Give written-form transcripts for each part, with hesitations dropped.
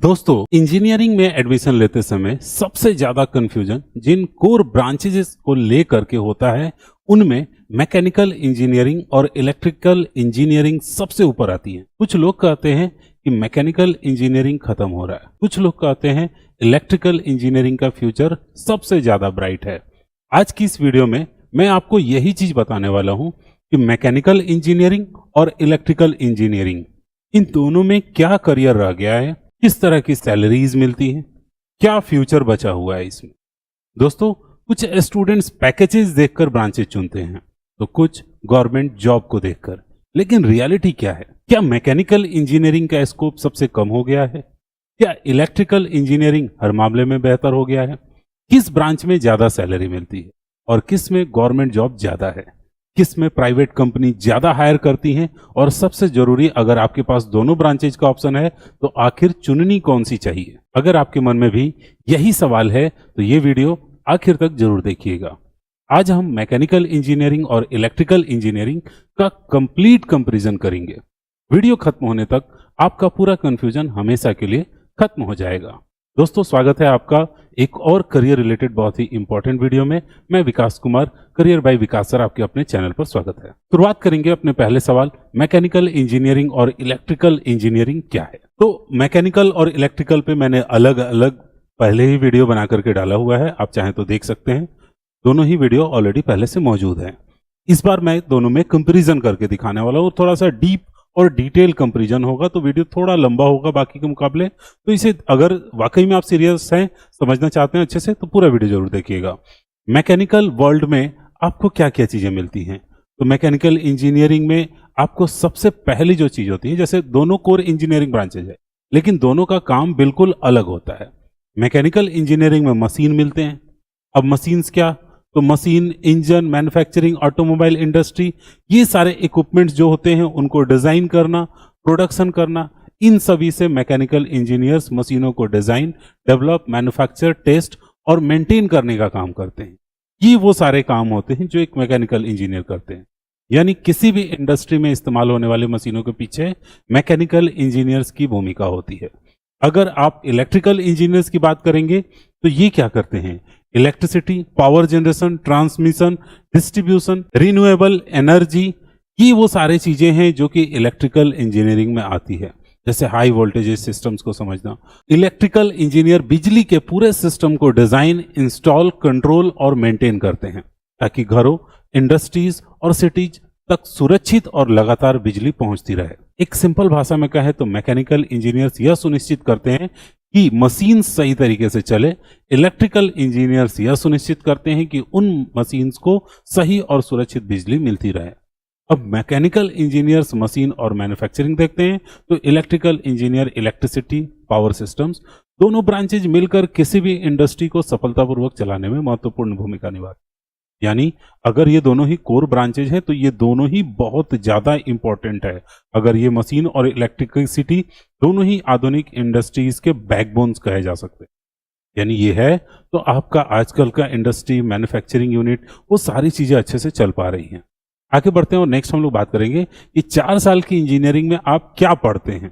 दोस्तों, इंजीनियरिंग में एडमिशन लेते समय सबसे ज्यादा कंफ्यूजन जिन कोर ब्रांचेस को लेकर के होता है उनमें मैकेनिकल इंजीनियरिंग और इलेक्ट्रिकल इंजीनियरिंग सबसे ऊपर आती है। कुछ लोग कहते हैं कि मैकेनिकल इंजीनियरिंग खत्म हो रहा है, कुछ लोग कहते हैं इलेक्ट्रिकल इंजीनियरिंग का फ्यूचर सबसे ज्यादा ब्राइट है। आज की इस वीडियो में मैं आपको यही चीज बताने वाला हूं कि मैकेनिकल इंजीनियरिंग और इलेक्ट्रिकल इंजीनियरिंग इन दोनों में क्या करियर रह गया है, किस तरह की सैलरीज मिलती हैं, क्या फ्यूचर बचा हुआ है इसमें। दोस्तों, कुछ स्टूडेंट्स पैकेजेस देखकर ब्रांचेस चुनते हैं तो कुछ गवर्नमेंट जॉब को देखकर, लेकिन रियलिटी क्या है? क्या मैकेनिकल इंजीनियरिंग का स्कोप सबसे कम हो गया है? क्या इलेक्ट्रिकल इंजीनियरिंग हर मामले में बेहतर हो गया है? किस ब्रांच में ज्यादा सैलरी मिलती है और किस में गवर्नमेंट जॉब ज्यादा है? किस में प्राइवेट कंपनी ज्यादा हायर करती हैं? और सबसे जरूरी, अगर आपके पास दोनों ब्रांचेज का ऑप्शन है तो आखिर चुननी कौन सी चाहिए? अगर आपके मन में भी यही सवाल है तो ये वीडियो आखिर तक जरूर देखिएगा। आज हम मैकेनिकल इंजीनियरिंग और इलेक्ट्रिकल इंजीनियरिंग का कंप्लीट कंपैरिजन करेंगे। वीडियो खत्म होने तक आपका पूरा कंफ्यूजन हमेशा के लिए खत्म हो जाएगा। दोस्तों, स्वागत है आपका एक और करियर रिलेटेड बहुत ही इंपॉर्टेंट वीडियो में। मैं Vikas Kumar, career by Vikas sir, आपके अपने चैनल पर स्वागत है। शुरुआत करेंगे अपने पहले सवाल, मैकेनिकल इंजीनियरिंग और इलेक्ट्रिकल इंजीनियरिंग क्या है। तो मैकेनिकल और इलेक्ट्रिकल पे मैंने अलग अलग पहले ही वीडियो बना करके डाला हुआ है, आप चाहें तो देख सकते हैं। दोनों ही वीडियो ऑलरेडी पहले से मौजूद हैं। इस बार मैं दोनों में कंपेरिजन करके दिखाने वाला हूँ। थोड़ा सा डीप और डिटेल कंपैरिजन होगा तो वीडियो थोड़ा लंबा होगा बाकी के मुकाबले। तो इसे अगर वाकई में आप सीरियस हैं, समझना चाहते हैं अच्छे से, तो पूरा वीडियो जरूर देखिएगा। मैकेनिकल वर्ल्ड में आपको क्या क्या चीजें मिलती हैं? तो मैकेनिकल इंजीनियरिंग में आपको सबसे पहली जो चीज होती है, जैसे दोनों कोर इंजीनियरिंग ब्रांचेज है लेकिन दोनों का काम बिल्कुल अलग होता है। मैकेनिकल इंजीनियरिंग में मशीन मिलते हैं। अब मशीन्स क्या? तो machine, engine, manufacturing, automobile industry, ये सारे इक्विपमेंट्स जो होते हैं उनको डिजाइन करना, प्रोडक्शन करना, इन सभी से मैकेनिकल इंजीनियर्स मशीनों को डिजाइन, डेवलप, मैन्युफैक्चर, टेस्ट और मेंटेन करने का काम करते हैं। ये वो सारे काम होते हैं जो एक मैकेनिकल इंजीनियर करते हैं। यानी किसी भी इंडस्ट्री में इस्तेमाल होने वाले मशीनों के पीछे मैकेनिकल इंजीनियर्स की भूमिका होती है। अगर आप इलेक्ट्रिकल इंजीनियर्स की बात करेंगे तो ये क्या करते हैं? Electricity, power generation, transmission, distribution, renewable energy, ये वो सारे चीजें हैं जो कि इलेक्ट्रिकल इंजीनियरिंग में आती है। जैसे हाई वोल्टेज सिस्टम्स को समझना। इलेक्ट्रिकल इंजीनियर बिजली के पूरे सिस्टम को डिजाइन, इंस्टॉल, कंट्रोल और मेंटेन करते हैं ताकि घरों, इंडस्ट्रीज और सिटीज तक सुरक्षित और लगातार बिजली पहुंचती रहे। एक सिंपल भाषा में कहें तो मैकेनिकल इंजीनियर्स यह सुनिश्चित करते हैं कि मशीन सही तरीके से चले। इलेक्ट्रिकल इंजीनियर्स यह सुनिश्चित करते हैं कि उन मशीन्स को सही और सुरक्षित बिजली मिलती रहे। अब मैकेनिकल इंजीनियर्स मशीन और मैन्युफैक्चरिंग देखते हैं तो electrical engineer electricity, power systems, दोनों ब्रांचेज मिलकर किसी भी इंडस्ट्री को सफलतापूर्वक चलाने में महत्वपूर्ण भूमिका निभाते हैं। यानी अगर ये दोनों ही कोर ब्रांचेज हैं तो ये दोनों ही बहुत ज्यादा इंपॉर्टेंट है। अगर ये मशीन और इलेक्ट्रिसिटी दोनों ही आधुनिक इंडस्ट्रीज के बैकबोन्स कहे जा सकते हैं। यानी ये है तो आपका आजकल का इंडस्ट्री, मैन्युफैक्चरिंग यूनिट, वो सारी चीजें अच्छे से चल पा रही हैं। आगे बढ़ते हैं और नेक्स्ट हम लोग बात करेंगे कि 4 साल की इंजीनियरिंग में आप क्या पढ़ते हैं,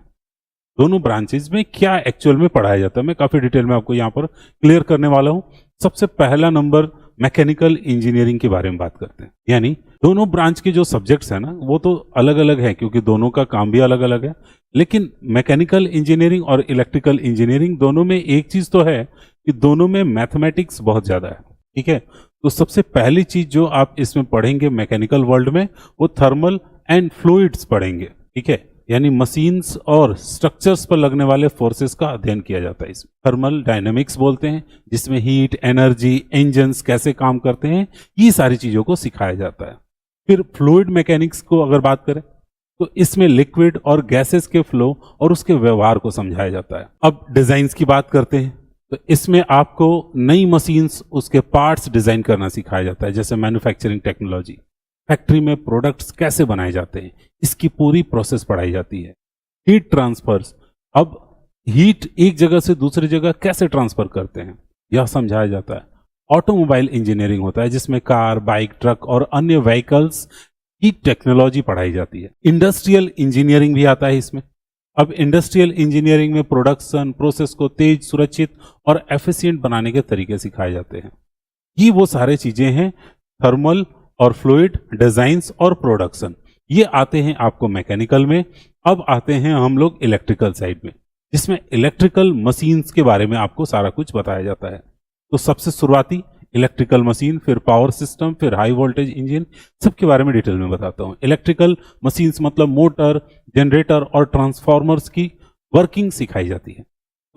दोनों ब्रांचेज में क्या एक्चुअल में पढ़ाया जाता है। मैं काफी डिटेल में आपको यहाँ पर क्लियर करने वाला हूँ। सबसे पहला नंबर मैकेनिकल इंजीनियरिंग के बारे में बात करते हैं। यानी दोनों ब्रांच के जो सब्जेक्ट्स हैं ना, वो तो अलग अलग है क्योंकि दोनों का काम भी अलग अलग है। लेकिन मैकेनिकल इंजीनियरिंग और इलेक्ट्रिकल इंजीनियरिंग दोनों में एक चीज तो है कि दोनों में मैथमेटिक्स बहुत ज्यादा है। ठीक है, तो सबसे पहली चीज जो आप इसमें पढ़ेंगे मैकेनिकल वर्ल्ड में, वो थर्मल एंड फ्लूइड्स पढ़ेंगे। ठीक है, यानी मशीन्स और स्ट्रक्चर्स पर लगने वाले फोर्सेस का अध्ययन किया जाता है। इसमें थर्मल डायनेमिक्स बोलते हैं, जिसमें हीट, एनर्जी, इंजन्स कैसे काम करते हैं, ये सारी चीजों को सिखाया जाता है। फिर फ्लूइड मैकेनिक्स को अगर बात करें तो इसमें लिक्विड और गैसेस के फ्लो और उसके व्यवहार को समझाया जाता है। अब डिजाइन्स की बात करते हैं तो इसमें आपको नई मशीन्स, उसके पार्ट्स डिजाइन करना सिखाया जाता है। जैसे मैन्युफैक्चरिंग टेक्नोलॉजी, फैक्ट्री में प्रोडक्ट्स कैसे बनाए जाते हैं, इसकी पूरी प्रोसेस पढ़ाई जाती है। हीट ट्रांसफर्स, अब हीट एक जगह से दूसरी जगह कैसे ट्रांसफर करते हैं, यह समझाया जाता है। ऑटोमोबाइल इंजीनियरिंग होता है जिसमें कार, बाइक, ट्रक और अन्य व्हीकल्स की टेक्नोलॉजी पढ़ाई जाती है। इंडस्ट्रियल इंजीनियरिंग भी आता है इसमें। अब इंडस्ट्रियल इंजीनियरिंग में प्रोडक्शन प्रोसेस को तेज, सुरक्षित और एफिशिएंट बनाने के तरीके सिखाए जाते हैं। ये वो सारे चीजें हैं, थर्मल और फ्लूइड डिजाइंस और प्रोडक्शन, ये आते हैं आपको मैकेनिकल में। अब आते हैं हम लोग इलेक्ट्रिकल साइड में, जिसमें इलेक्ट्रिकल मशीन्स के बारे में आपको सारा कुछ बताया जाता है। तो सबसे शुरुआती इलेक्ट्रिकल मशीन, फिर पावर सिस्टम, फिर हाई वोल्टेज इंजन, सबके बारे में डिटेल में बताता हूं। इलेक्ट्रिकल मशीन्स मतलब मोटर, जनरेटर और ट्रांसफार्मर्स की वर्किंग सिखाई जाती है,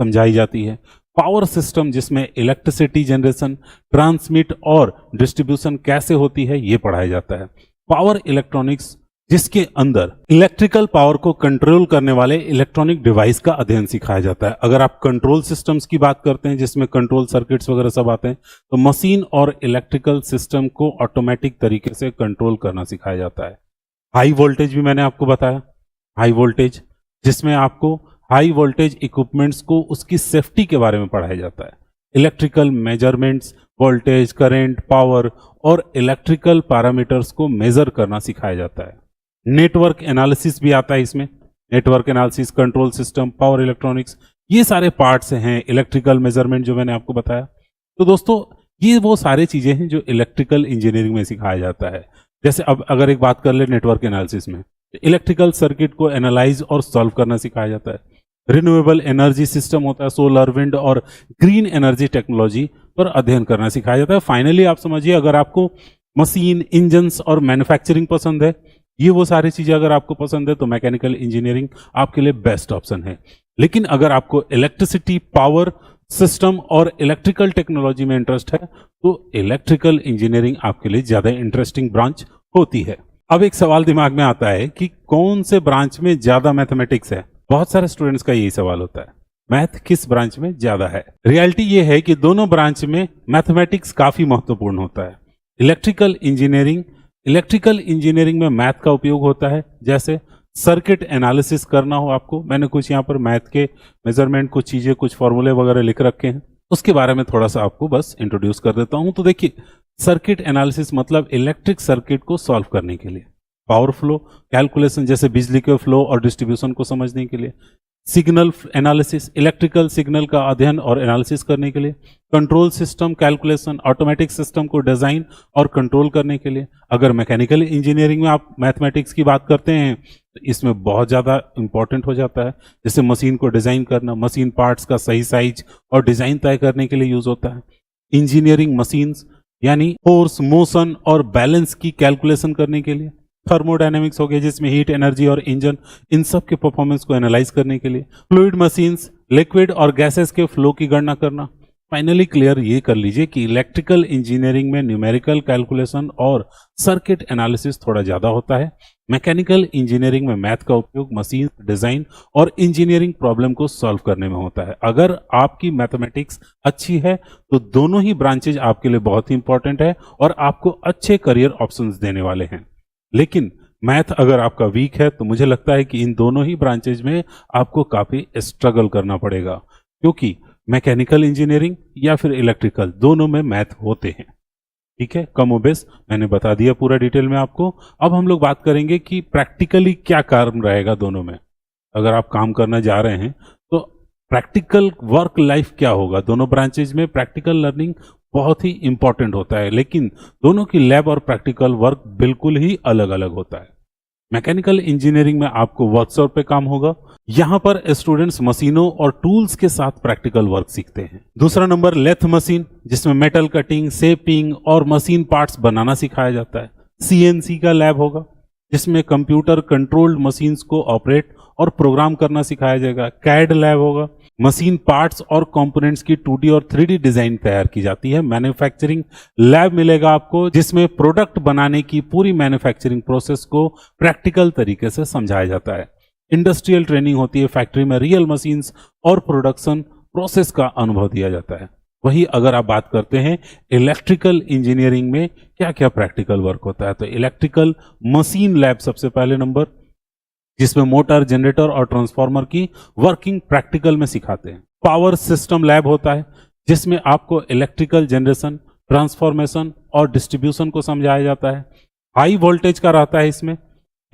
समझाई जाती है। पावर सिस्टम जिसमें इलेक्ट्रिसिटी जनरेशन, ट्रांसमिट और डिस्ट्रीब्यूशन कैसे होती है ये पढ़ाया जाता है। पावर इलेक्ट्रॉनिक्स जिसके अंदर इलेक्ट्रिकल पावर को कंट्रोल करने वाले इलेक्ट्रॉनिक डिवाइस का अध्ययन सिखाया जाता है। अगर आप कंट्रोल सिस्टम्स की बात करते हैं जिसमें कंट्रोल सर्किट्स वगैरह सब आते हैं, तो मशीन और इलेक्ट्रिकल सिस्टम को ऑटोमेटिक तरीके से कंट्रोल करना सिखाया जाता है। हाई वोल्टेज भी मैंने आपको बताया, हाई वोल्टेज जिसमें आपको हाई वोल्टेज इक्विपमेंट्स को उसकी सेफ्टी के बारे में पढ़ाया जाता है। Electrical measurements, voltage, current, power और इलेक्ट्रिकल पैरामीटर्स को मेजर करना सिखाया जाता है। नेटवर्क एनालिसिस भी आता है इसमें, network analysis, control system, power electronics, ये सारे पार्ट्स हैं। इलेक्ट्रिकल मेजरमेंट जो मैंने आपको बताया। तो दोस्तों ये वो सारी चीजें हैं जो इलेक्ट्रिकल इंजीनियरिंग में सिखाया जाता है। जैसे अब अगर एक बात कर ले नेटवर्क एनालिसिस में, इलेक्ट्रिकल सर्किट को एनालाइज और सॉल्व करना सिखाया जाता है। रिन्यूएबल एनर्जी सिस्टम होता है, सोलर, विंड और ग्रीन एनर्जी टेक्नोलॉजी पर अध्ययन करना सिखाया जाता है। फाइनली आप समझिए, अगर आपको मशीन, इंजन्स और मैन्युफैक्चरिंग पसंद है, ये वो सारी चीजें अगर आपको पसंद है, तो मैकेनिकल इंजीनियरिंग आपके लिए बेस्ट ऑप्शन है। लेकिन अगर आपको इलेक्ट्रिसिटी, पावर सिस्टम और इलेक्ट्रिकल टेक्नोलॉजी में इंटरेस्ट है, तो इलेक्ट्रिकल इंजीनियरिंग आपके लिए ज्यादा इंटरेस्टिंग ब्रांच होती है। अब एक सवाल दिमाग में आता है कि कौन से ब्रांच में ज्यादा मैथमेटिक्स है। बहुत सारे स्टूडेंट्स का यही सवाल होता है, मैथ किस ब्रांच में ज्यादा है। रियलिटी ये है कि दोनों ब्रांच में मैथमेटिक्स काफी महत्वपूर्ण होता है। इलेक्ट्रिकल इंजीनियरिंग में मैथ का उपयोग होता है, जैसे सर्किट एनालिसिस करना हो आपको। मैंने कुछ यहाँ पर मैथ के मेजरमेंट, कुछ चीजें, कुछ फॉर्मूले वगैरह लिख रखे हैं, उसके बारे में थोड़ा सा आपको बस इंट्रोड्यूस कर देता हूं। तो देखिए, सर्किट एनालिसिस मतलब इलेक्ट्रिक सर्किट को सॉल्व करने के लिए, पावर फ्लो कैलकुलेशन जैसे बिजली के फ्लो और डिस्ट्रीब्यूशन को समझने के लिए, सिग्नल एनालिसिस इलेक्ट्रिकल सिग्नल का अध्ययन और एनालिसिस करने के लिए, control system calculation automatic system को डिजाइन और कंट्रोल करने के लिए। अगर मैकेनिकल इंजीनियरिंग में आप मैथमेटिक्स की बात करते हैं तो इसमें बहुत ज़्यादा इंपॉर्टेंट हो जाता है, जैसे मशीन को डिजाइन करना, मशीन पार्ट्स का सही साइज और डिजाइन तय करने के लिए यूज होता है। इंजीनियरिंग मशीन्स यानी फोर्स, मोशन और बैलेंस की कैलकुलेशन करने के लिए। थर्मोडायनेमिक्स हो गया जिसमें हीट, एनर्जी और इंजन, इन सब के परफॉर्मेंस को एनालाइज करने के लिए। फ्लूइड मशीन्स, लिक्विड और गैसेस के फ्लो की गणना करना। फाइनली क्लियर ये कर लीजिए कि इलेक्ट्रिकल इंजीनियरिंग में न्यूमेरिकल कैलकुलेशन और सर्किट एनालिसिस थोड़ा ज्यादा होता है। मैकेनिकल इंजीनियरिंग में मैथ का उपयोग मशीन डिजाइन और इंजीनियरिंग प्रॉब्लम को सॉल्व करने में होता है। अगर आपकी मैथमेटिक्स अच्छी है तो दोनों ही ब्रांचेज आपके लिए बहुत ही इंपॉर्टेंट है और आपको अच्छे करियर ऑप्शंस देने वाले हैं। लेकिन मैथ अगर आपका वीक है तो मुझे लगता है कि इन दोनों ही ब्रांचेज में आपको काफी स्ट्रगल करना पड़ेगा, क्योंकि मैकेनिकल इंजीनियरिंग या फिर इलेक्ट्रिकल दोनों में मैथ होते हैं। ठीक है, कम बेस मैंने बता दिया पूरा डिटेल में आपको। अब हम लोग बात करेंगे कि प्रैक्टिकली क्या काम रहेगा दोनों में। अगर आप काम करना जा रहे हैं तो प्रैक्टिकल वर्क लाइफ क्या होगा। दोनों ब्रांचेज में प्रैक्टिकल लर्निंग बहुत ही इंपॉर्टेंट होता है, लेकिन दोनों की लैब और प्रैक्टिकल वर्क बिल्कुल ही अलग अलग होता है। मैकेनिकल इंजीनियरिंग में आपको वर्कशॉप पे काम होगा, यहां पर स्टूडेंट्स मशीनों और टूल्स के साथ प्रैक्टिकल वर्क सीखते हैं। दूसरा नंबर लेथ मशीन, जिसमें मेटल कटिंग, शेपिंग और मशीन पार्ट्स बनाना सिखाया जाता है। सीएनसी का लैब होगा जिसमें कंप्यूटर कंट्रोल्ड मशीन्स को ऑपरेट और प्रोग्राम करना सिखाया जाएगा। कैड लैब होगा, मशीन पार्ट्स और कंपोनेंट्स की 2D और 3D डिजाइन तैयार की जाती है। मैन्युफैक्चरिंग लैब मिलेगा आपको जिसमें प्रोडक्ट बनाने की पूरी मैन्युफैक्चरिंग प्रोसेस को प्रैक्टिकल तरीके से समझाया जाता है। इंडस्ट्रियल ट्रेनिंग होती है, फैक्ट्री में रियल मशीन्स और प्रोडक्शन प्रोसेस का अनुभव दिया जाता है। वही अगर आप बात करते हैं इलेक्ट्रिकल इंजीनियरिंग में क्या क्या प्रैक्टिकल वर्क होता है, तो इलेक्ट्रिकल मशीन लैब सबसे पहले नंबर, जिसमें मोटर, जनरेटर और ट्रांसफार्मर की वर्किंग प्रैक्टिकल में सिखाते हैं। पावर सिस्टम लैब होता है जिसमें आपको इलेक्ट्रिकल जनरेशन, ट्रांसफॉर्मेशन और डिस्ट्रीब्यूशन को समझाया जाता है। हाई वोल्टेज का रहता है इसमें,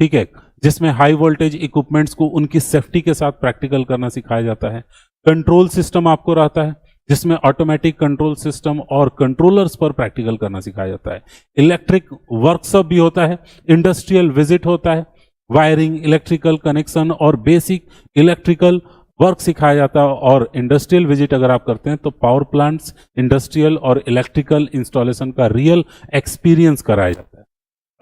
ठीक है, जिसमें हाई वोल्टेज इक्विपमेंट्स को उनकी सेफ्टी के साथ प्रैक्टिकल करना सिखाया जाता है। कंट्रोल सिस्टम आपको रहता है, जिसमें ऑटोमेटिक कंट्रोल सिस्टम और कंट्रोलर्स पर प्रैक्टिकल करना सिखाया जाता है। इलेक्ट्रिक वर्कशॉप भी होता है, इंडस्ट्रियल विजिट होता है, वायरिंग, इलेक्ट्रिकल कनेक्शन और बेसिक इलेक्ट्रिकल वर्क सिखाया जाता है। और इंडस्ट्रियल विजिट अगर आप करते हैं तो पावर प्लांट्स, इंडस्ट्रियल और इलेक्ट्रिकल इंस्टॉलेशन का रियल एक्सपीरियंस कराया जाता है।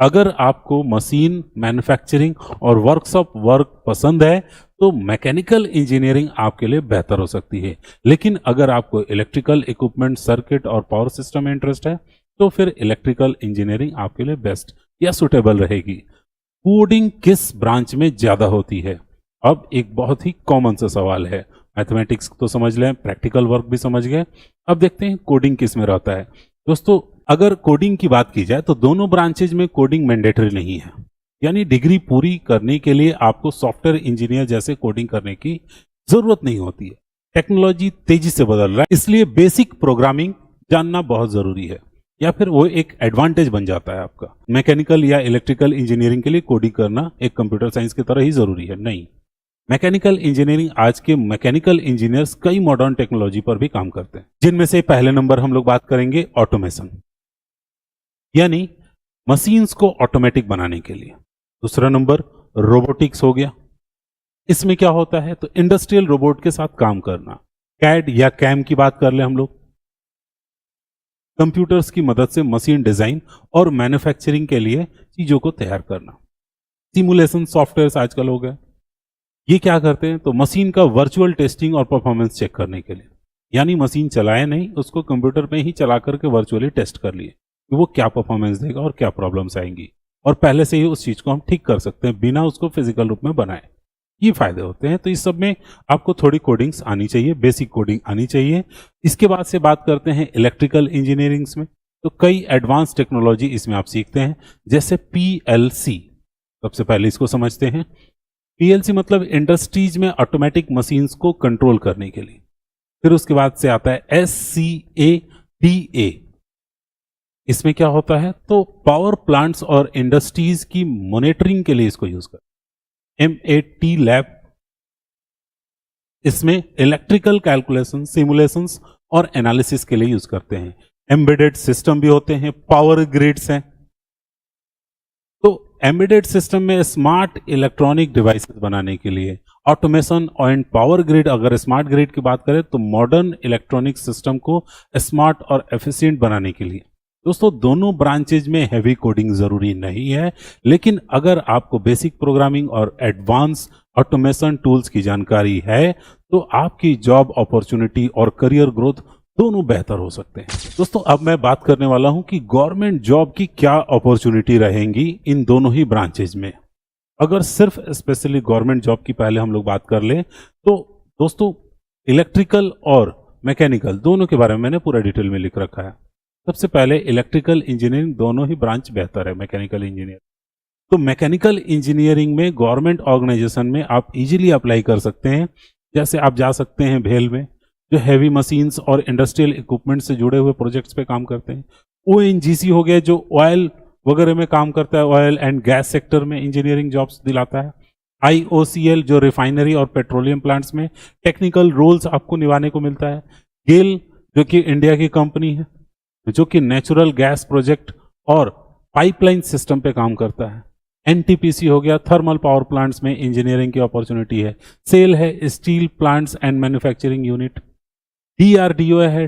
अगर आपको मशीन मैन्युफैक्चरिंग और वर्कशॉप वर्क पसंद है तो मैकेनिकल इंजीनियरिंग आपके लिए बेहतर हो सकती है। लेकिन अगर आपको इलेक्ट्रिकल इक्विपमेंट, सर्किट और पावर सिस्टम में इंटरेस्ट है तो फिर इलेक्ट्रिकल इंजीनियरिंग आपके लिए बेस्ट या सुटेबल रहेगी। कोडिंग किस ब्रांच में ज्यादा होती है? अब एक बहुत ही कॉमन सा सवाल है। मैथमेटिक्स तो समझ लें, प्रैक्टिकल वर्क भी समझ गए, अब देखते हैं कोडिंग किस में रहता है। दोस्तों, अगर कोडिंग की बात की जाए तो दोनों ब्रांचेज में कोडिंग मैंडेटरी नहीं है, यानी डिग्री पूरी करने के लिए आपको सॉफ्टवेयर इंजीनियर जैसे कोडिंग करने की जरूरत नहीं होती है। टेक्नोलॉजी तेजी से बदल रहा है, इसलिए बेसिक प्रोग्रामिंग जानना बहुत जरूरी है, या फिर वो एक एडवांटेज बन जाता है आपका। मैकेनिकल या इलेक्ट्रिकल इंजीनियरिंग के लिए कोडिंग करना एक कंप्यूटर साइंस की तरह ही जरूरी है? नहीं। मैकेनिकल इंजीनियरिंग, आज के मैकेनिकल इंजीनियर्स कई मॉडर्न टेक्नोलॉजी पर भी काम करते हैं, जिनमें से पहले नंबर हम लोग बात करेंगे ऑटोमेशन, यानी मशीन्स को ऑटोमेटिक बनाने के लिए। दूसरा नंबर रोबोटिक्स हो गया। इसमें क्या होता है तो इंडस्ट्रियल रोबोट के साथ काम करना। कैड या कैम की बात कर ले हम लोग, कंप्यूटर्स की मदद से मशीन डिजाइन और मैन्युफैक्चरिंग के लिए चीजों को तैयार करना। सिमुलेशन सॉफ्टवेयर आजकल हो गए, ये क्या करते हैं तो मशीन का वर्चुअल टेस्टिंग और परफॉर्मेंस चेक करने के लिए, यानी मशीन चलाए नहीं, उसको कंप्यूटर में ही चला करके वर्चुअली टेस्ट कर लिए कि वो क्या परफॉर्मेंस देगा और क्या प्रॉब्लम्स आएंगी, और पहले से ही उस चीज को हम ठीक कर सकते हैं बिना उसको फिजिकल रूप में बनाए। ये फायदे होते हैं। तो इस सब में आपको थोड़ी कोडिंग्स आनी चाहिए, बेसिक कोडिंग आनी चाहिए। इसके बाद से बात करते हैं इलेक्ट्रिकल इंजीनियरिंग्स में, तो कई एडवांस टेक्नोलॉजी इसमें आप सीखते हैं, जैसे पीएलसी। सबसे पहले इसको समझते हैं। पीएलसी मतलब इंडस्ट्रीज में ऑटोमेटिक मशीन्स को कंट्रोल करने के लिए। फिर उसके बाद से आता है SCADA। इसमें क्या होता है तो पावर प्लांट्स और इंडस्ट्रीज की मॉनिटरिंग के लिए इसको यूज कर। MATLAB, इसमें इलेक्ट्रिकल कैलकुलेशन, सिमुलेशंस और एनालिसिस के लिए यूज करते हैं। एम्बेडेड सिस्टम भी होते हैं, पावर ग्रिड्स हैं। तो एम्बेडेड सिस्टम में स्मार्ट इलेक्ट्रॉनिक डिवाइसेस बनाने के लिए ऑटोमेशन एंड पावर ग्रिड। अगर स्मार्ट ग्रिड की बात करें तो मॉडर्न इलेक्ट्रॉनिक सिस्टम को स्मार्ट और एफिशिएंट बनाने के लिए। दोस्तों, दोनों ब्रांचेज में हैवी कोडिंग जरूरी नहीं है, लेकिन अगर आपको बेसिक प्रोग्रामिंग और एडवांस ऑटोमेशन टूल्स की जानकारी है तो आपकी जॉब अपॉर्चुनिटी और करियर ग्रोथ दोनों बेहतर हो सकते हैं। दोस्तों, अब मैं बात करने वाला हूं कि गवर्नमेंट जॉब की क्या अपॉर्चुनिटी रहेंगी इन दोनों ही ब्रांचेज में। अगर सिर्फ स्पेशली गवर्नमेंट जॉब की पहले हम लोग बात कर लें तो दोस्तों, इलेक्ट्रिकल और मैकेनिकल दोनों के बारे में मैंने पूरा डिटेल में लिख रखा है। सबसे पहले इलेक्ट्रिकल इंजीनियरिंग, दोनों ही ब्रांच बेहतर है मैकेनिकल इंजीनियर। तो मैकेनिकल इंजीनियरिंग में गवर्नमेंट ऑर्गेनाइजेशन में आप इजीली अप्लाई कर सकते हैं। जैसे आप जा सकते हैं भेल में, जो हैवी मशीन्स और इंडस्ट्रियल इक्विपमेंट से जुड़े हुए प्रोजेक्ट्स पे काम करते हैं। ONGC हो गया, जो ऑयल वगैरह में काम करता है, ऑयल एंड गैस सेक्टर में इंजीनियरिंग जॉब्स दिलाता है। IOCL, जो रिफाइनरी और पेट्रोलियम प्लांट्स में टेक्निकल रोल्स आपको निभाने को मिलता है। गेल, जो कि इंडिया की कंपनी है, जो कि नेचुरल गैस प्रोजेक्ट और पाइपलाइन सिस्टम पे काम करता है। NTPC हो गया, थर्मल पावर प्लांट्स में इंजीनियरिंग की अपॉर्चुनिटी है। सेल है, steel plants and manufacturing unit. DRDO है,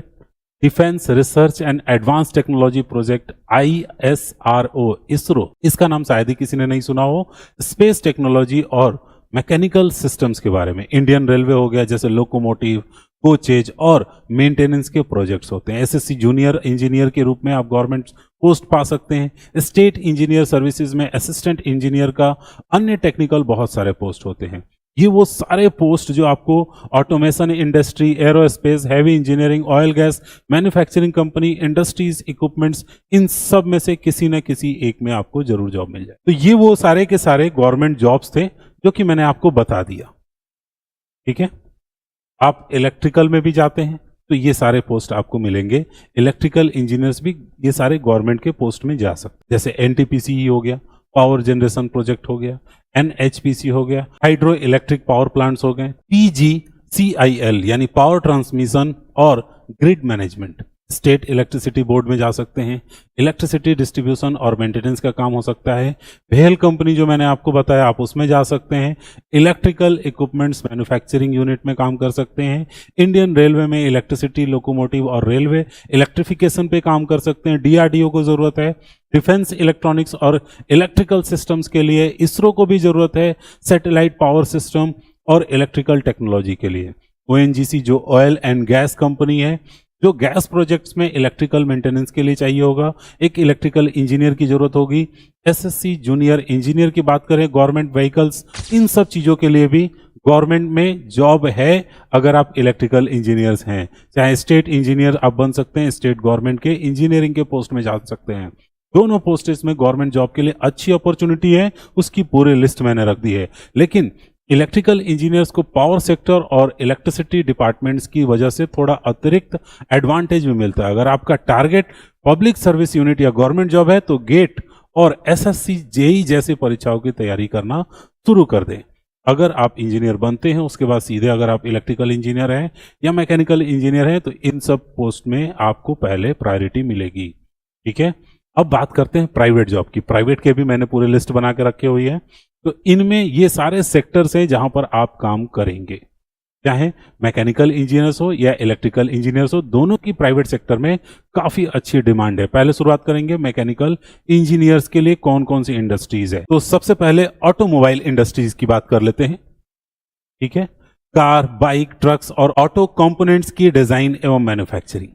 defence research and advance technology project. ISRO, ISRO, इसका नाम शायद ही किसी ने नहीं सुना हो, स्पेस टेक्नोलॉजी और मैकेनिकल सिस्टम्स के बारे में। इंडियन रेलवे हो गया, जैसे लोकोमोटिव, कोचेज और मेंटेनेंस के प्रोजेक्ट्स होते हैं। SSC जूनियर इंजीनियर के रूप में आप गवर्नमेंट पोस्ट पा सकते हैं। स्टेट इंजीनियर सर्विसेज में असिस्टेंट इंजीनियर का, अन्य टेक्निकल बहुत सारे पोस्ट होते हैं। ये वो सारे पोस्ट जो आपको automation industry, aerospace, heavy engineering, oil gas, manufacturing company, industries, equipments, इन सब में से किसी न किसी एक में आपको जरूर जॉब मिल जाए। तो ये वो सारे के सारे गवर्नमेंट जॉब्स थे जो कि मैंने आपको बता दिया। ठीक है, आप इलेक्ट्रिकल में भी जाते हैं तो ये सारे पोस्ट आपको मिलेंगे। इलेक्ट्रिकल इंजीनियर्स भी ये सारे गवर्नमेंट के पोस्ट में जा सकते, जैसे NTPC ही हो गया, पावर जनरेशन प्रोजेक्ट हो गया, एनएचपीसी हो गया, हाइड्रो इलेक्ट्रिक पावर प्लांट्स हो गए, पीजीसीआईएल यानी पावर ट्रांसमिशन और grid management, state electricity board में जा सकते हैं, इलेक्ट्रिसिटी डिस्ट्रीब्यूशन और मेंटेनेंस का काम हो सकता है, भेल कंपनी जो मैंने आपको बताया आप उसमें जा सकते हैं, इलेक्ट्रिकल इक्विपमेंट्स मैन्युफैक्चरिंग यूनिट में काम कर सकते हैं, इंडियन रेलवे में इलेक्ट्रिसिटी लोकोमोटिव और रेलवे इलेक्ट्रिफिकेशन पे काम कर सकते हैं, डीआरडीओ को जरूरत है, डिफेंस इलेक्ट्रॉनिक्स और इलेक्ट्रिकल सिस्टम्स के लिए इसरो को भी जरूरत है, सैटेलाइट पावर सिस्टम और इलेक्ट्रिकल टेक्नोलॉजी के लिए, ओएनजीसी जो ऑयल एंड गैस कंपनी है जो गैस प्रोजेक्ट्स में इलेक्ट्रिकल मेंटेनेंस के लिए चाहिए होगा, एक इलेक्ट्रिकल इंजीनियर की जरूरत होगी, एसएससी जूनियर इंजीनियर की बात करें, गवर्नमेंट व्हीकल्स, इन सब चीजों के लिए भी गवर्नमेंट में जॉब है अगर आप इलेक्ट्रिकल इंजीनियर्स हैं, चाहे स्टेट इंजीनियर आप बन सकते हैं, स्टेट गवर्नमेंट के इंजीनियरिंग के पोस्ट में जा सकते हैं, दोनों पोस्ट्स में गवर्नमेंट जॉब के लिए अच्छी अपॉर्चुनिटी है, उसकी पूरी लिस्ट मैंने रख दी है। लेकिन इलेक्ट्रिकल इंजीनियर्स को पावर सेक्टर और इलेक्ट्रिसिटी डिपार्टमेंट्स की वजह से थोड़ा अतिरिक्त एडवांटेज भी मिलता है। अगर आपका टारगेट पब्लिक सर्विस यूनिट या गवर्नमेंट जॉब है तो गेट और एसएससी जेई जैसी परीक्षाओं की तैयारी करना शुरू कर दें। अगर आप इंजीनियर बनते हैं उसके बाद सीधे अगर आप इलेक्ट्रिकल इंजीनियर हैं या मैकेनिकल इंजीनियर हैं तो इन सब पोस्ट में आपको पहले प्रायोरिटी मिलेगी। ठीक है, अब बात करते हैं प्राइवेट जॉब की। प्राइवेट के भी मैंने पूरी लिस्ट बना के रखी हुई है। तो इनमें ये सारे सेक्टर्स हैं जहां पर आप काम करेंगे, चाहे मैकेनिकल इंजीनियर्स हो या इलेक्ट्रिकल इंजीनियर्स हो, दोनों की प्राइवेट सेक्टर में काफी अच्छी डिमांड है। पहले शुरुआत करेंगे मैकेनिकल इंजीनियर्स के लिए कौन कौन सी इंडस्ट्रीज है। तो सबसे पहले ऑटोमोबाइल इंडस्ट्रीज की बात कर लेते हैं। ठीक है, कार, बाइक, ट्रक्स और ऑटो कंपोनेंट्स की डिजाइन एवं मैन्युफैक्चरिंग।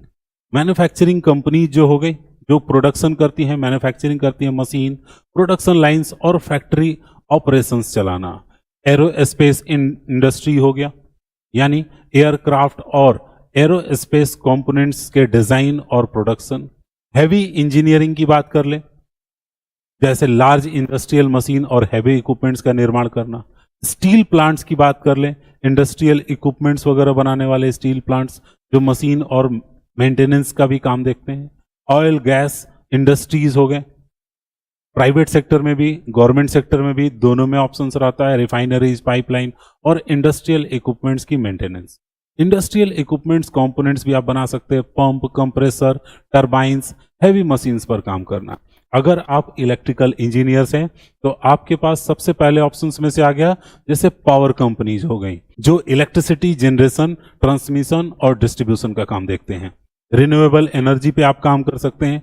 मैन्युफैक्चरिंग कंपनी जो हो गई जो प्रोडक्शन करती है, मैन्युफैक्चरिंग करती है, मशीन, प्रोडक्शन लाइंस और फैक्ट्री ऑपरेशंस चलाना। एरोस्पेस इंडस्ट्री हो गया, यानी एयरक्राफ्ट और एरोस्पेस कंपोनेंट्स के डिजाइन और प्रोडक्शन। हैवी इंजीनियरिंग की बात कर ले, जैसे लार्ज इंडस्ट्रियल मशीन और हैवी इक्विपमेंट्स का निर्माण करना। स्टील प्लांट्स की बात कर ले, इंडस्ट्रियल इक्विपमेंट्स वगैरह बनाने वाले स्टील प्लांट्स जो मशीन और मेंटेनेंस का भी काम देखते हैं। ऑयल गैस इंडस्ट्रीज हो गए, प्राइवेट सेक्टर में भी गवर्नमेंट सेक्टर में भी दोनों में ऑप्शंस रहता है। रिफाइनरीज, पाइपलाइन और इंडस्ट्रियल इक्विपमेंट्स की मेंटेनेंस। इंडस्ट्रियल इक्विपमेंट्स कंपोनेंट्स भी आप बना सकते हैं, pump, compressor, turbines, heavy machines पर काम करना। अगर आप इलेक्ट्रिकल इंजीनियर्स हैं तो आपके पास सबसे पहले ऑप्शंस में से आ गया जैसे पावर कंपनीज हो गई जो इलेक्ट्रिसिटी जनरेशन, ट्रांसमिशन और डिस्ट्रीब्यूशन का काम देखते हैं। रिन्यूएबल एनर्जी पे आप काम कर सकते हैं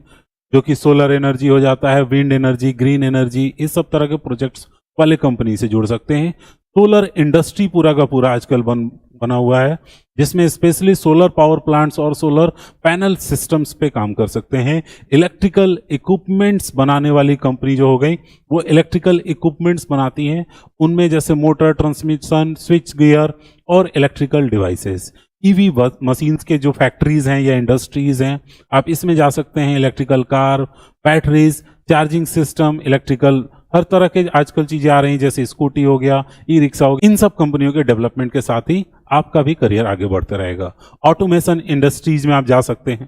जो कि सोलर एनर्जी हो जाता है, विंड एनर्जी, ग्रीन एनर्जी, इस सब तरह के प्रोजेक्ट्स वाले कंपनी से जुड़ सकते हैं। सोलर इंडस्ट्री पूरा का पूरा आजकल बना हुआ है जिसमें स्पेशली सोलर पावर प्लांट्स और सोलर पैनल सिस्टम्स पे काम कर सकते हैं। इलेक्ट्रिकल इक्विपमेंट्स बनाने वाली कंपनी जो हो गई वो इलेक्ट्रिकल इक्विपमेंट्स बनाती हैं, उनमें जैसे मोटर, ट्रांसमिशन, स्विच गियर और इलेक्ट्रिकल डिवाइसेस। ईवी मशीन्स के जो फैक्ट्रीज हैं या इंडस्ट्रीज हैं आप इसमें जा सकते हैं। Electrical car, batteries, charging system, electrical हर तरह के आजकल चीजें आ रही हैं जैसे स्कूटी हो गया, ई रिक्शा हो गया। इन सब कंपनियों के डेवलपमेंट के साथ ही आपका भी करियर आगे बढ़ता रहेगा। ऑटोमेशन इंडस्ट्रीज में आप जा सकते हैं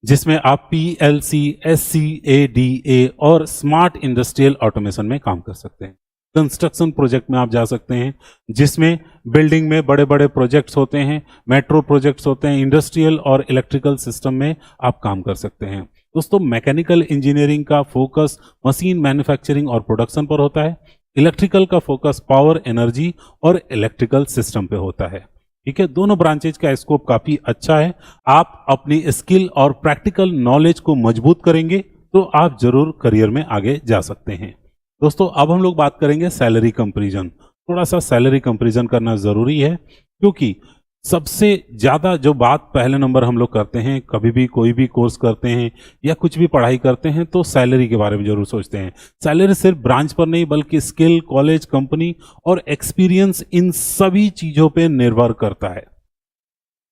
जिसमें आप पीएलसी, SCADA और स्मार्ट इंडस्ट्रियल ऑटोमेशन में काम कर सकते हैं। कंस्ट्रक्शन प्रोजेक्ट में आप जा सकते हैं जिसमें बिल्डिंग में बड़े बड़े प्रोजेक्ट्स होते हैं, मेट्रो प्रोजेक्ट्स होते हैं, इंडस्ट्रियल और इलेक्ट्रिकल सिस्टम में आप काम कर सकते हैं। दोस्तों, मैकेनिकल इंजीनियरिंग का फोकस मशीन मैन्युफैक्चरिंग और प्रोडक्शन पर होता है, इलेक्ट्रिकल का फोकस पावर, एनर्जी और इलेक्ट्रिकल सिस्टम पे होता है। ठीक है, दोनों ब्रांचेज का स्कोप काफी अच्छा है। आप अपनी स्किल और प्रैक्टिकल नॉलेज को मजबूत करेंगे तो आप जरूर करियर में आगे जा सकते हैं। दोस्तों, अब हम लोग बात करेंगे सैलरी कंपैरिजन। थोड़ा सा सैलरी कंपैरिजन करना जरूरी है क्योंकि सबसे ज्यादा जो बात पहले नंबर हम लोग करते हैं, कभी भी कोई भी कोर्स करते हैं या कुछ भी पढ़ाई करते हैं तो सैलरी के बारे में जरूर सोचते हैं। सैलरी सिर्फ ब्रांच पर नहीं बल्कि स्किल, कॉलेज, कंपनी और एक्सपीरियंस, इन सभी चीजों पे निर्भर करता है।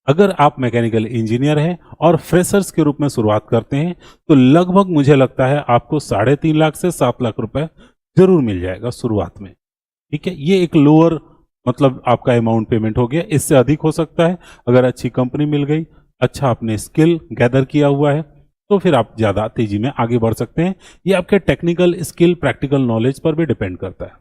अगर आप मैकेनिकल इंजीनियर हैं और फ्रेशर्स के रूप में शुरुआत करते हैं तो लगभग मुझे लगता है आपको 3.5 लाख से 7 लाख रुपए जरूर मिल जाएगा शुरुआत में। ठीक है, ये एक लोअर मतलब आपका अमाउंट पेमेंट हो गया। इससे अधिक हो सकता है अगर अच्छी कंपनी मिल गई, अच्छा आपने स्किल गैदर किया हुआ है, तो फिर आप ज़्यादा तेजी में आगे बढ़ सकते हैं। ये आपके टेक्निकल स्किल, प्रैक्टिकल नॉलेज पर भी डिपेंड करता है।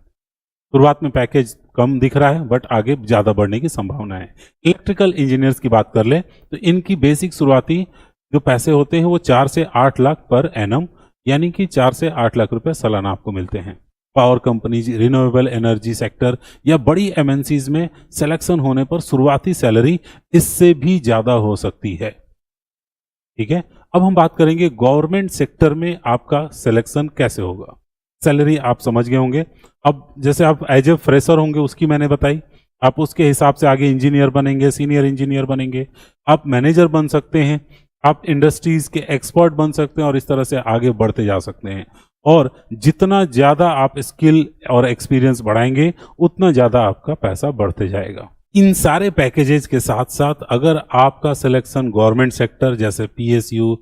शुरुआत में पैकेज कम दिख रहा है बट आगे ज़्यादा बढ़ने की संभावना है। इलेक्ट्रिकल इंजीनियर्स की बात कर ले तो इनकी बेसिक शुरुआती जो पैसे होते हैं वो 4 से 8 लाख पर एनम, यानी कि 4 से 8 लाख रुपए सालाना आपको मिलते हैं। Power companies, renewable energy sector या बड़ी एमएनसीज में सिलेक्शन होने पर शुरुआती सैलरी इससे भी ज़्यादा हो सकती है। ठीक है, अब हम बात करेंगे गवर्नमेंट सेक्टर में आपका सिलेक्शन कैसे होगा। सैलरी आप समझ गए होंगे। अब जैसे आप एज ए फ्रेशर होंगे उसकी मैंने बताई, आप उसके हिसाब से आगे इंजीनियर बनेंगे, सीनियर इंजीनियर बनेंगे, आप मैनेजर बन सकते हैं, आप इंडस्ट्रीज के एक्सपर्ट बन सकते हैं और इस तरह से आगे बढ़ते जा सकते हैं। और जितना ज़्यादा आप स्किल और एक्सपीरियंस बढ़ाएंगे उतना ज़्यादा आपका पैसा बढ़ते जाएगा। इन सारे पैकेजेस के साथ साथ अगर आपका सिलेक्शन गवर्नमेंट सेक्टर जैसे पीएसयू,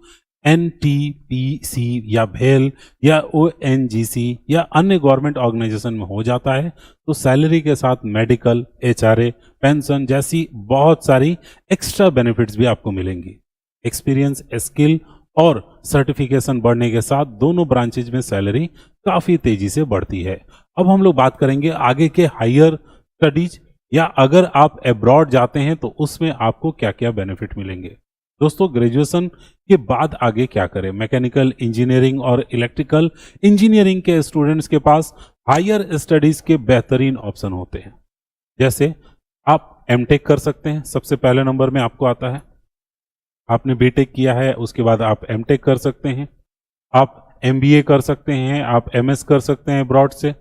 एनटीपीसी या भेल या ओएनजीसी या अन्य गवर्नमेंट ऑर्गेनाइजेशन में हो जाता है तो सैलरी के साथ मेडिकल, एचआरए, पेंशन जैसी बहुत सारी एक्स्ट्रा बेनिफिट्स भी आपको मिलेंगी। एक्सपीरियंस, स्किल और सर्टिफिकेशन बढ़ने के साथ दोनों ब्रांचेज में सैलरी काफ़ी तेजी से बढ़ती है। अब हम लोग बात करेंगे आगे के हायर स्टडीज या अगर आप अब्रॉड जाते हैं तो उसमें आपको क्या क्या बेनिफिट मिलेंगे। दोस्तों, ग्रेजुएशन के बाद आगे क्या करें। मैकेनिकल इंजीनियरिंग और इलेक्ट्रिकल इंजीनियरिंग के स्टूडेंट्स के पास हायर स्टडीज के बेहतरीन ऑप्शन होते हैं। जैसे आप एमटेक कर सकते हैं, सबसे पहले नंबर में आपको आता है। आपने बीटेक किया है उसके बाद आप एमटेक कर सकते हैं, आप एमबीए कर सकते हैं, आप एमएस कर सकते हैं ब्रॉड से।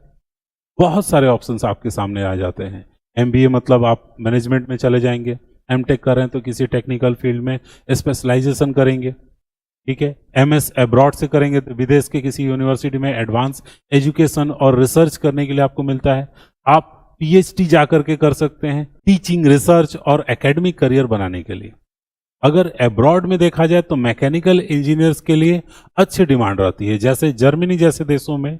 बहुत सारे ऑप्शंस आपके सामने आ जाते हैं। एमबीए मतलब आप मैनेजमेंट में चले जाएंगे, एमटेक कर रहे हैं तो किसी टेक्निकल फील्ड में स्पेशलाइजेशन करेंगे। ठीक है, एमएस अब्रॉड से करेंगे तो विदेश के किसी यूनिवर्सिटी में एडवांस एजुकेशन और रिसर्च करने के लिए आपको मिलता है। आप पीएचडी जाकर के कर सकते हैं टीचिंग, रिसर्च और एकेडमिक करियर बनाने के लिए। अगर अब्रॉड में देखा जाए तो मैकेनिकल इंजीनियर्स के लिए अच्छी डिमांड रहती है। जैसे जर्मनी जैसे देशों में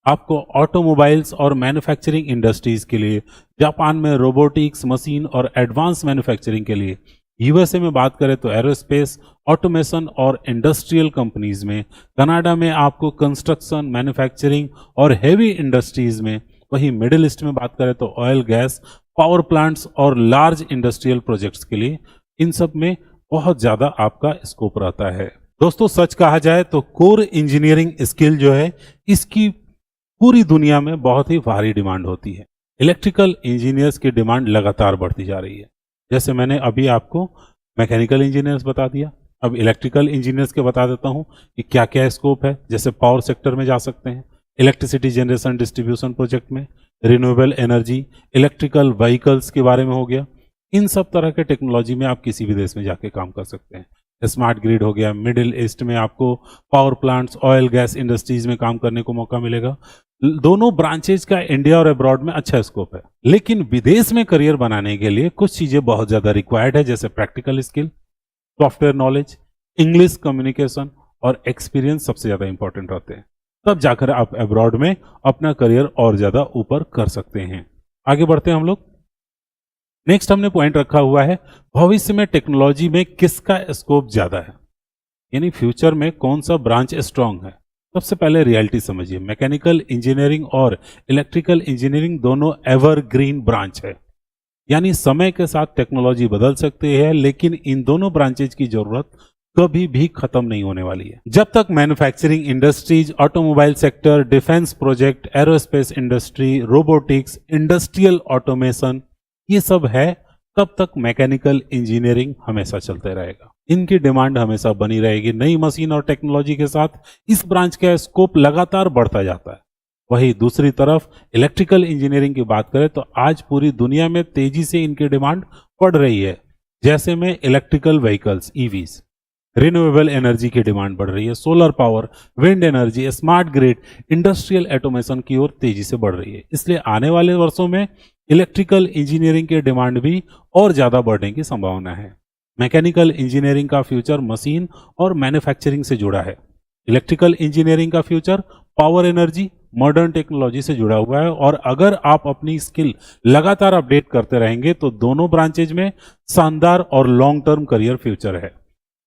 आपको ऑटोमोबाइल्स और मैन्युफैक्चरिंग इंडस्ट्रीज के लिए, जापान में रोबोटिक्स, मशीन और एडवांस मैन्युफैक्चरिंग के लिए, यूएसए में बात करें तो एरोस्पेस, ऑटोमेशन और इंडस्ट्रियल कंपनीज में, कनाडा में आपको कंस्ट्रक्शन, मैन्युफैक्चरिंग और हेवी इंडस्ट्रीज में, वहीं मिडिल ईस्ट में बात करें तो ऑयल, गैस, पावर प्लांट्स और लार्ज इंडस्ट्रियल प्रोजेक्ट्स के लिए, इन सब में बहुत ज्यादा आपका स्कोप रहता है। दोस्तों, सच कहा जाए तो कोर इंजीनियरिंग स्किल जो है इसकी पूरी दुनिया में बहुत ही भारी डिमांड होती है। इलेक्ट्रिकल इंजीनियर्स की डिमांड लगातार बढ़ती जा रही है। जैसे मैंने अभी आपको मैकेनिकल इंजीनियर्स बता दिया, अब इलेक्ट्रिकल इंजीनियर्स के बता देता हूं कि क्या क्या स्कोप है। जैसे पावर सेक्टर में जा सकते हैं, इलेक्ट्रिसिटी जनरेशन डिस्ट्रीब्यूशन प्रोजेक्ट में, रिन्यूएबल एनर्जी, इलेक्ट्रिकल व्हीकल्स के बारे में हो गया। इन सब तरह के टेक्नोलॉजी में आप किसी भी देश में जाके काम कर सकते हैं। स्मार्ट ग्रिड हो गया, मिडिल ईस्ट में आपको power plants, oil gas industries में काम करने को मौका मिलेगा। दोनों ब्रांचेज का इंडिया और अब्रॉड में अच्छा स्कोप है, लेकिन विदेश में करियर बनाने के लिए कुछ चीजें बहुत ज्यादा रिक्वायर्ड है, जैसे practical skill, software knowledge, English communication और एक्सपीरियंस सबसे ज्यादा इंपॉर्टेंट रहते हैं। तब जाकर आप अब्रॉड में अपना करियर और ज्यादा ऊपर कर सकते हैं। आगे बढ़ते हैं हम लोग। नेक्स्ट हमने पॉइंट रखा हुआ है भविष्य में टेक्नोलॉजी में किसका स्कोप ज्यादा है, यानी फ्यूचर में कौन सा ब्रांच स्ट्रांग है। सबसे पहले रियलिटी समझिए, मैकेनिकल इंजीनियरिंग और इलेक्ट्रिकल इंजीनियरिंग दोनों एवरग्रीन ब्रांच है, यानी समय के साथ टेक्नोलॉजी बदल सकती है, लेकिन इन दोनों ब्रांचेज की जरूरत कभी भी खत्म नहीं होने वाली है। जब तक manufacturing industries, automobile sector, defence project, aerospace industry, robotics, industrial automation ये सब है, तब तक मैकेनिकल इंजीनियरिंग हमेशा चलते रहेगा। इनकी डिमांड हमेशा बनी रहेगी। नई मशीन और टेक्नोलॉजी के साथ इस ब्रांच का स्कोप लगातार बढ़ता जाता है। वहीं दूसरी तरफ इलेक्ट्रिकल इंजीनियरिंग की बात करें तो आज पूरी दुनिया में तेजी से इनकी डिमांड बढ़ रही है। जैसे में electrical vehicles, EVs, renewable energy की डिमांड बढ़ रही है, solar power, wind energy, smart grid, industrial automation की ओर तेजी से बढ़ रही है। इसलिए आने वाले वर्षों में इलेक्ट्रिकल इंजीनियरिंग की डिमांड भी और ज्यादा बढ़ने की संभावना है। मैकेनिकल इंजीनियरिंग का फ्यूचर मशीन और मैन्युफैक्चरिंग से जुड़ा है। इलेक्ट्रिकल इंजीनियरिंग का future power energy, modern technology से जुड़ा हुआ है। और अगर आप अपनी स्किल लगातार अपडेट करते रहेंगे तो दोनों ब्रांचेज में शानदार और लॉन्ग टर्म करियर फ्यूचर है।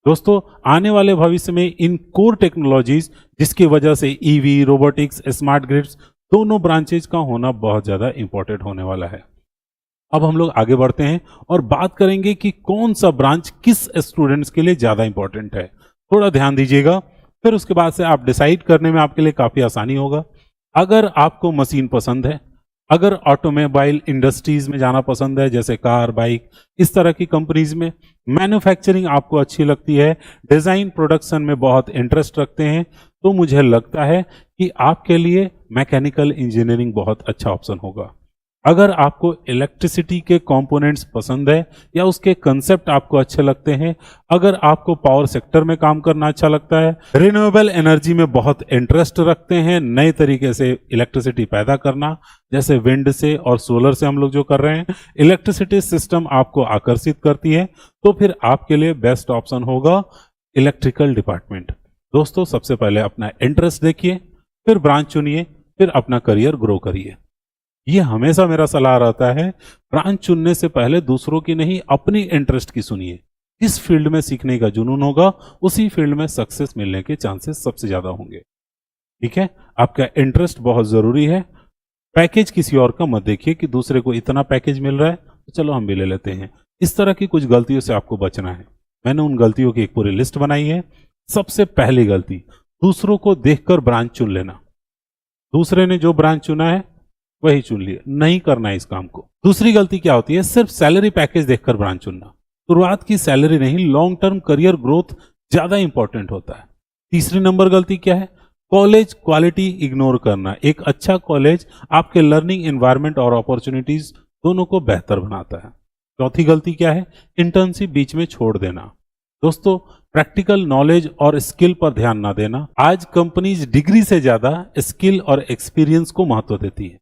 दोस्तों आने वाले भविष्य में इन कोर टेक्नोलॉजीज जिसकी वजह से ईवी, रोबोटिक्स, स्मार्ट ग्रिड्स दोनों ब्रांचेज का होना बहुत ज्यादा इंपॉर्टेंट होने वाला है। अब हम लोग आगे बढ़ते हैं और बात करेंगे कि कौन सा ब्रांच किस स्टूडेंट्स के लिए ज्यादा इंपॉर्टेंट है। थोड़ा ध्यान दीजिएगा, फिर उसके बाद से आप डिसाइड करने में आपके लिए काफी आसानी होगा। अगर आपको मशीन पसंद है, अगर ऑटोमोबाइल इंडस्ट्रीज में जाना पसंद है जैसे कार, बाइक, इस तरह की कंपनीज में, मैन्युफैक्चरिंग आपको अच्छी लगती है, डिजाइन प्रोडक्शन में बहुत इंटरेस्ट रखते हैं, तो मुझे लगता है कि आपके लिए मैकेनिकल इंजीनियरिंग बहुत अच्छा ऑप्शन होगा। अगर आपको इलेक्ट्रिसिटी के कंपोनेंट्स पसंद है या उसके कंसेप्ट आपको अच्छे लगते हैं, अगर आपको पावर सेक्टर में काम करना अच्छा लगता है, रिन्यूएबल एनर्जी में बहुत इंटरेस्ट रखते हैं, नए तरीके से इलेक्ट्रिसिटी पैदा करना जैसे विंड से और सोलर से हम लोग जो कर रहे हैं, इलेक्ट्रिसिटी सिस्टम आपको आकर्षित करती है, तो फिर आपके लिए बेस्ट ऑप्शन होगा इलेक्ट्रिकल डिपार्टमेंट। दोस्तों सबसे पहले अपना इंटरेस्ट देखिए, फिर ब्रांच चुनिए, फिर अपना करियर ग्रो करिए। ये हमेशा मेरा सलाह रहता है, ब्रांच चुनने से पहले दूसरों की नहीं, अपनी इंटरेस्ट की सुनिए। इस फील्ड में सीखने का जुनून होगा, उसी फील्ड में सक्सेस मिलने के चांसेस सबसे ज्यादा होंगे। ठीक है, आपका इंटरेस्ट बहुत जरूरी है। पैकेज किसी और का मत देखिए कि दूसरे को इतना पैकेज मिल रहा है तो चलो हम भी ले लेते हैं। इस तरह की कुछ गलतियों से आपको बचना है। मैंने उन गलतियों की एक पूरी लिस्ट बनाई है। सबसे पहली गलती, दूसरों को देखकर ब्रांच चुन लेना। दूसरे ने जो ब्रांच चुना है वही चुन लिया, नहीं करना है इस काम को। दूसरी गलती क्या होती है, सिर्फ सैलरी पैकेज देखकर ब्रांच चुनना। शुरुआत की सैलरी नहीं, लॉन्ग टर्म करियर ग्रोथ ज्यादा इंपॉर्टेंट होता है। तीसरी नंबर गलती क्या है, कॉलेज क्वालिटी इग्नोर करना। एक अच्छा कॉलेज आपके लर्निंग एनवायरनमेंट और अपॉर्चुनिटीज दोनों को बेहतर बनाता है। चौथी गलती क्या है, इंटर्नशिप बीच में छोड़ देना। दोस्तों प्रैक्टिकल नॉलेज और स्किल पर ध्यान ना देना। आज कंपनीज डिग्री से ज्यादा स्किल और एक्सपीरियंस को महत्व देती है।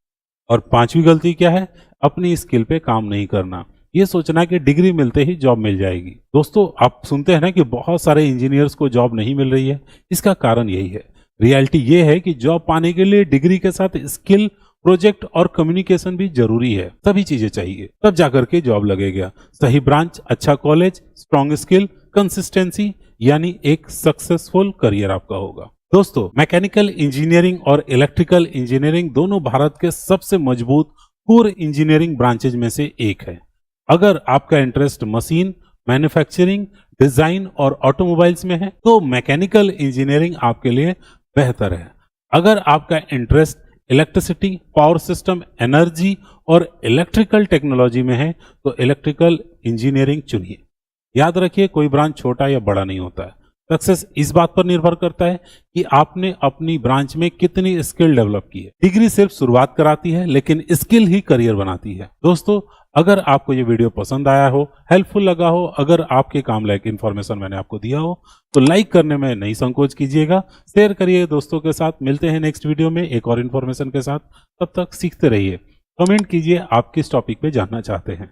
और पांचवी गलती क्या है, अपनी स्किल पे काम नहीं करना। ये सोचना कि डिग्री मिलते ही जॉब मिल जाएगी। दोस्तों आप सुनते हैं ना कि बहुत सारे इंजीनियर्स को जॉब नहीं मिल रही है, इसका कारण यही है। रियलिटी ये है कि जॉब पाने के लिए डिग्री के साथ स्किल, प्रोजेक्ट और कम्युनिकेशन भी जरूरी है। सभी चीजें चाहिए, तब जाकर के जॉब लगेगा। सही ब्रांच, अच्छा कॉलेज, स्ट्रॉन्ग स्किल, कंसिस्टेंसी, यानी एक सक्सेसफुल करियर आपका होगा। दोस्तों मैकेनिकल इंजीनियरिंग और इलेक्ट्रिकल इंजीनियरिंग दोनों भारत के सबसे मजबूत कोर इंजीनियरिंग ब्रांचेज में से एक है। अगर आपका इंटरेस्ट मशीन, मैन्युफैक्चरिंग, डिजाइन और ऑटोमोबाइल्स में है तो मैकेनिकल इंजीनियरिंग आपके लिए बेहतर है। अगर आपका interest electricity, power system, energy और इलेक्ट्रिकल टेक्नोलॉजी में है तो इलेक्ट्रिकल इंजीनियरिंग चुनिए। याद रखिए, कोई ब्रांच छोटा या बड़ा नहीं होता है। सक्सेस इस बात पर निर्भर करता है कि आपने अपनी ब्रांच में कितनी स्किल डेवलप की है। डिग्री सिर्फ शुरुआत कराती है, लेकिन स्किल ही करियर बनाती है। दोस्तों अगर आपको ये वीडियो पसंद आया हो, हेल्पफुल लगा हो, अगर आपके काम लायक इन्फॉर्मेशन मैंने आपको दिया हो तो लाइक करने में नहीं संकोच कीजिएगा, शेयर करिए दोस्तों के साथ। मिलते हैं नेक्स्ट वीडियो में एक और इन्फॉर्मेशन के साथ। तब तक सीखते रहिए। कमेंट कीजिए आप किस टॉपिक पे जानना चाहते हैं।